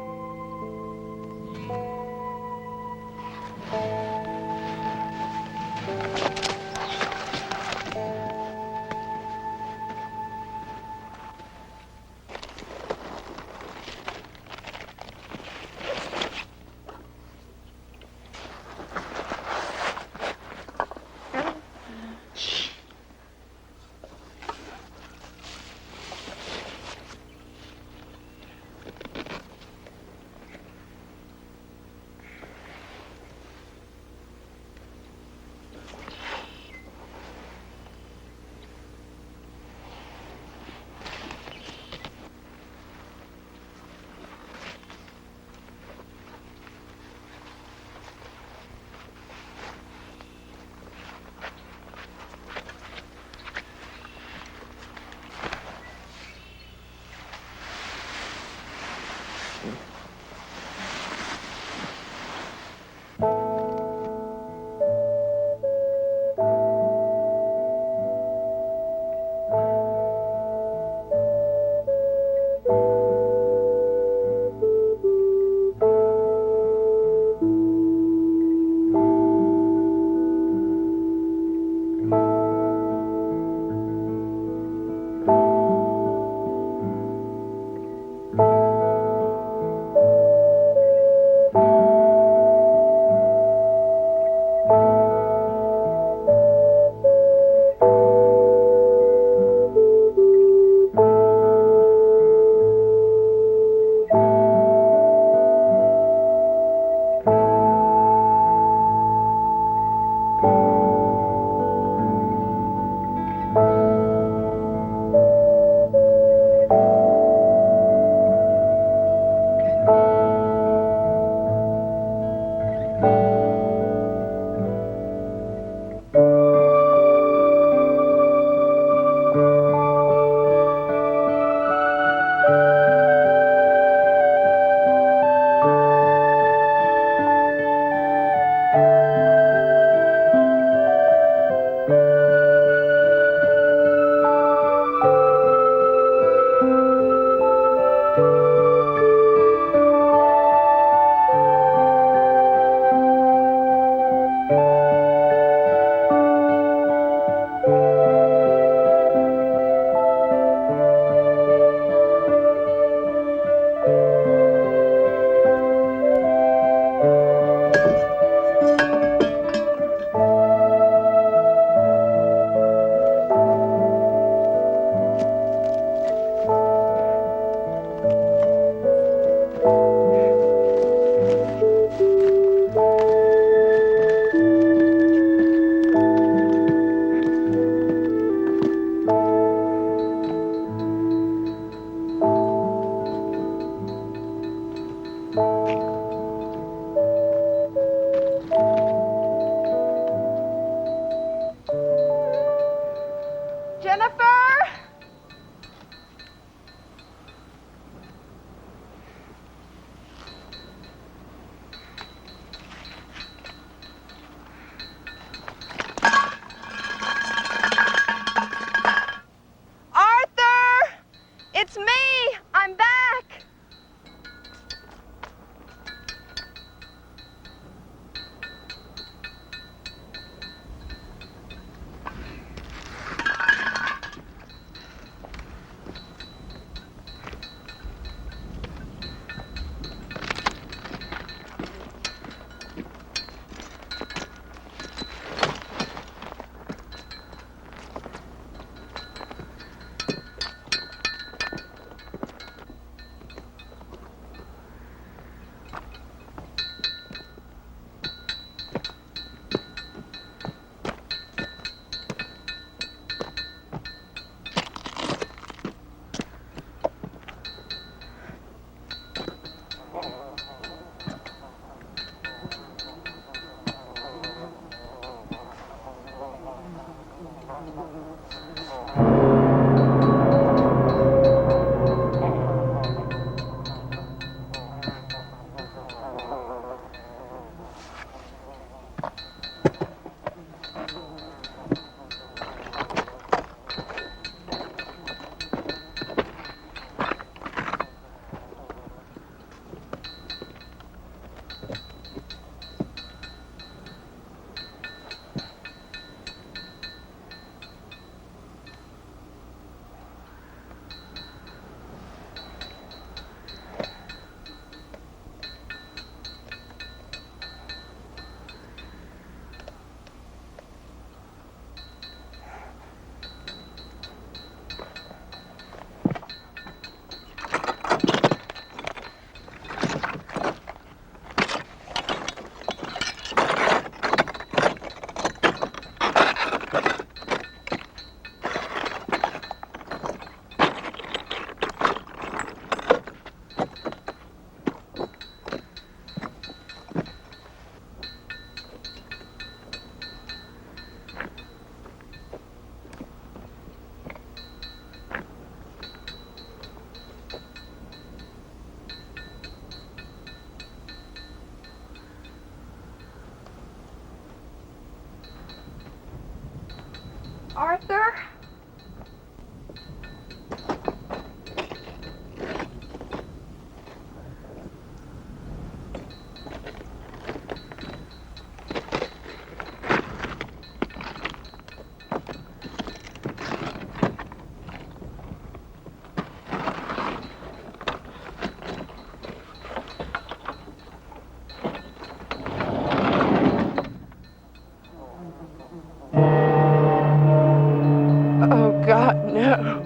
No.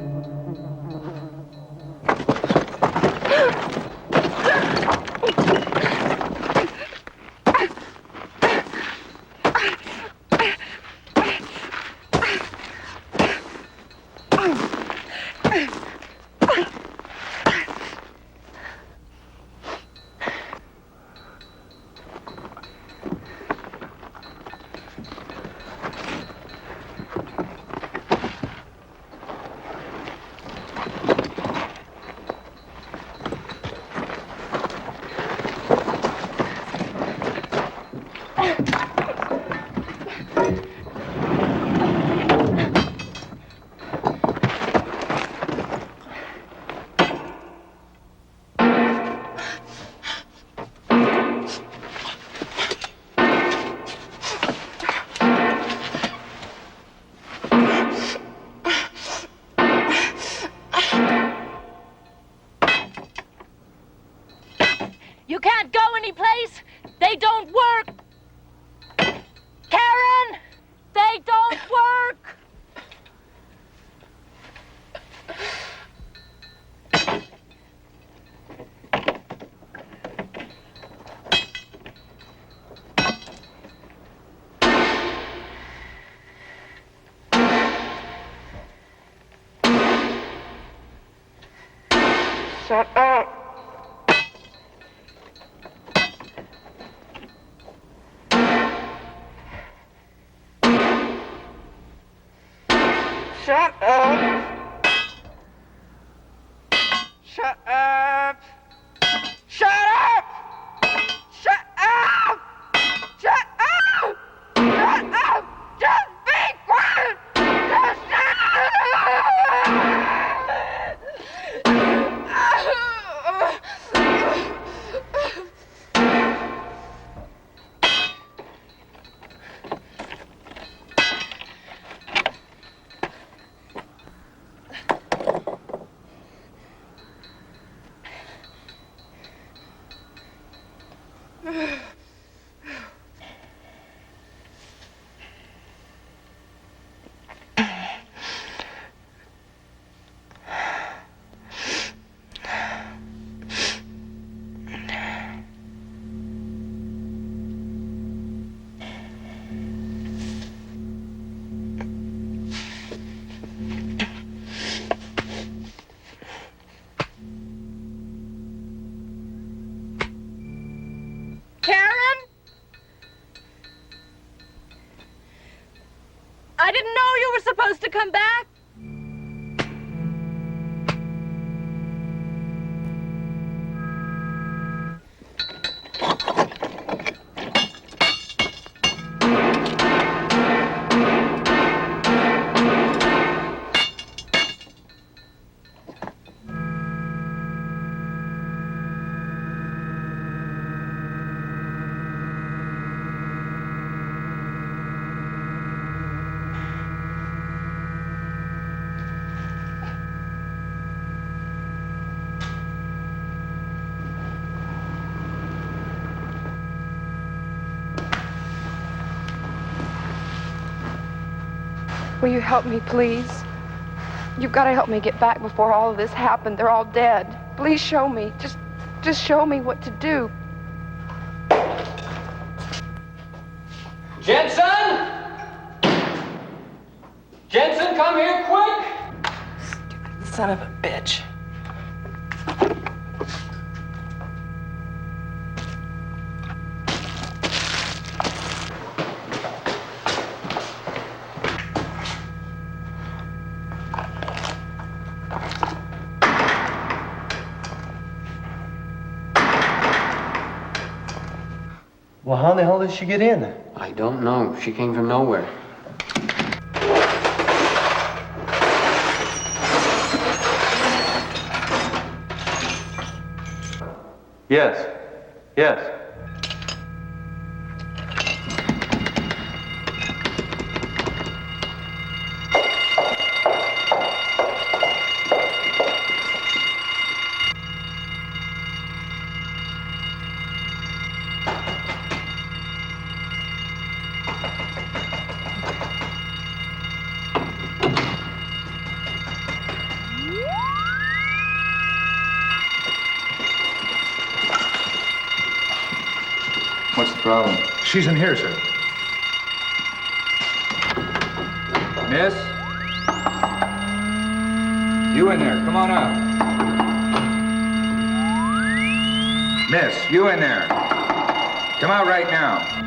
You can't go anyplace. They don't work. Karen, they don't work. Shut up. Shut up! Shut up! Shut up! Shut up! Shut up! Shut up! Just be quiet! Just shut I didn't know you were supposed to come back. Will you help me, please? You've got to help me get back before all of this happened. They're all dead. Please show me. Just show me what to do. Jensen! Jensen, come here quick! Stupid son of a bitch. Well, how the hell did she get in? I don't know. She came from nowhere. Yes. Yes. the problem? She's in here, sir. Miss? You in there, come on out. Miss, you in there. Come out right now.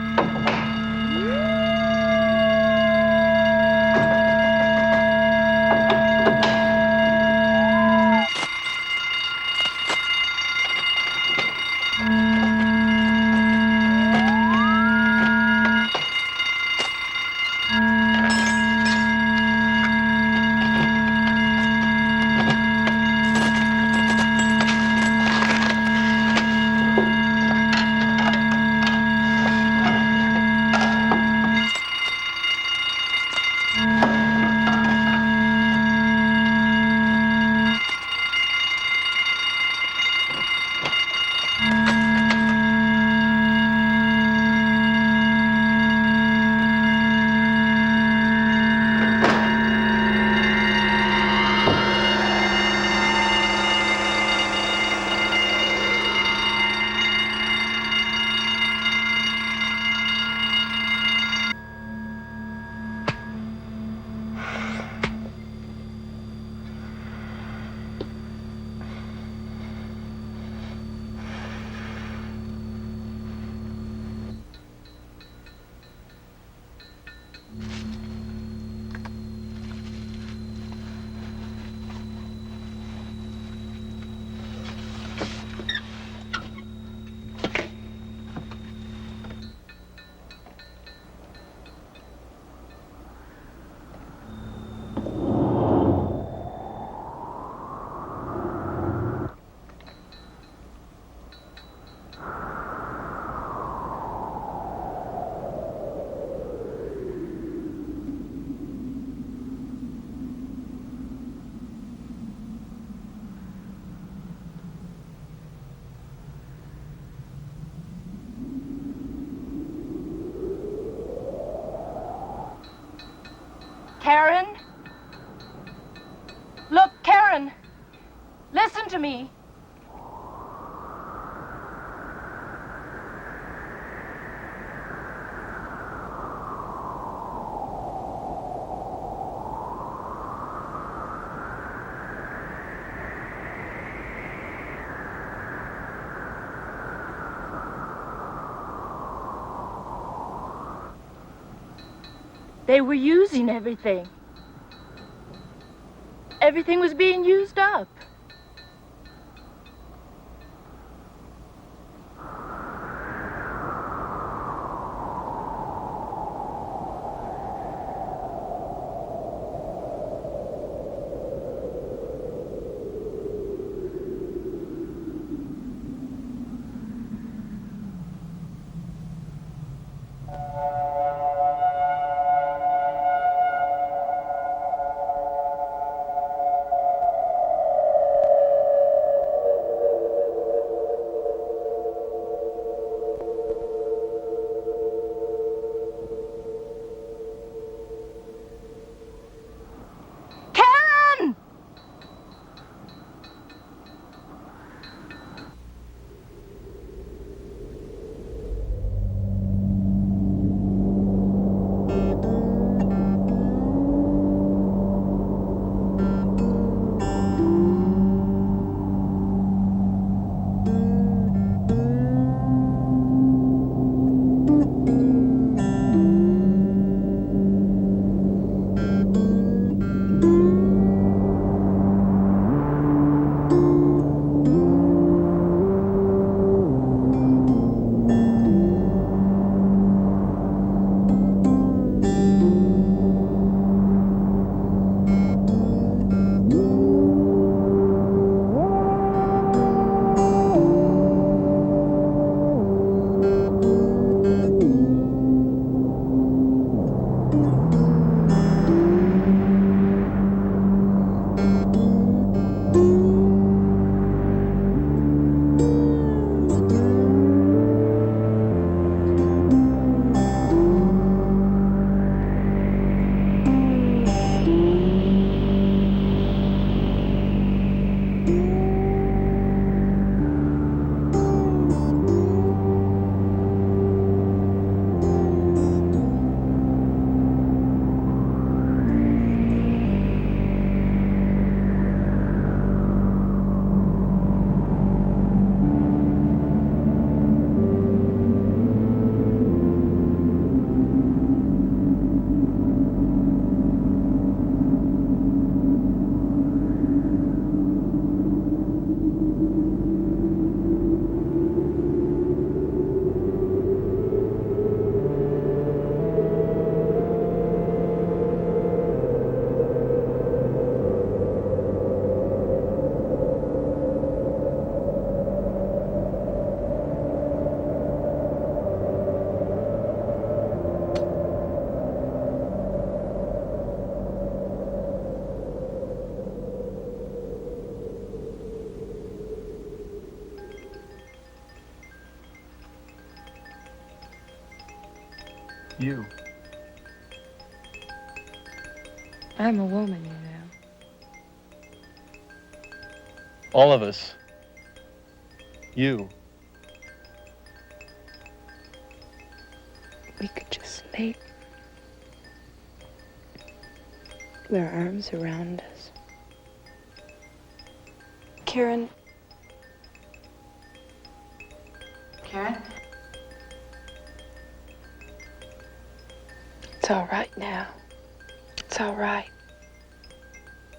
Karen? Look, Karen, listen to me. They were using everything. Everything was being used up. You. I'm a woman, you know. All of us. You. We could just sleep. Their arms around us. Karen. Karen? It's all right now. It's all right.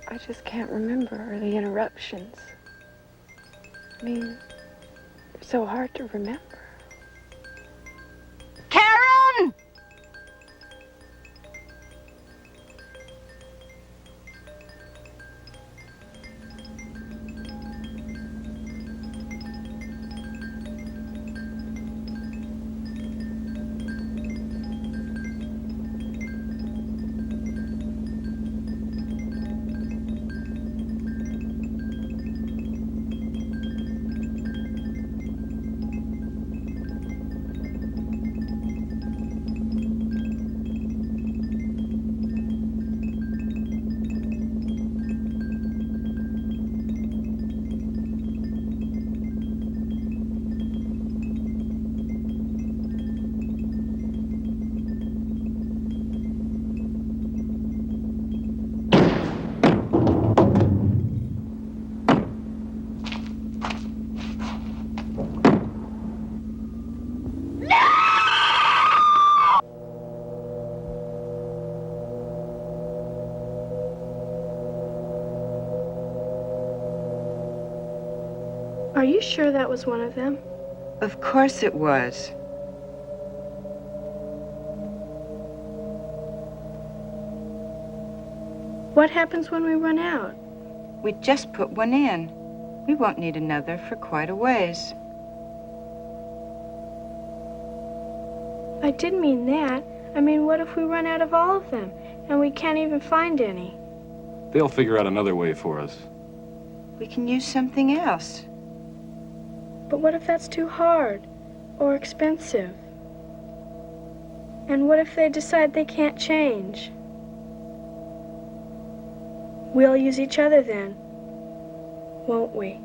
I just can't remember the interruptions. I mean, they're so hard to remember. Karen! Are you sure that was one of them? Of course it was. What happens when we run out? We just put one in. We won't need another for quite a ways. I didn't mean that. I mean, what if we run out of all of them and we can't even find any? They'll figure out another way for us. We can use something else. But what if that's too hard or expensive? And what if they decide they can't change? We'll use each other then, won't we?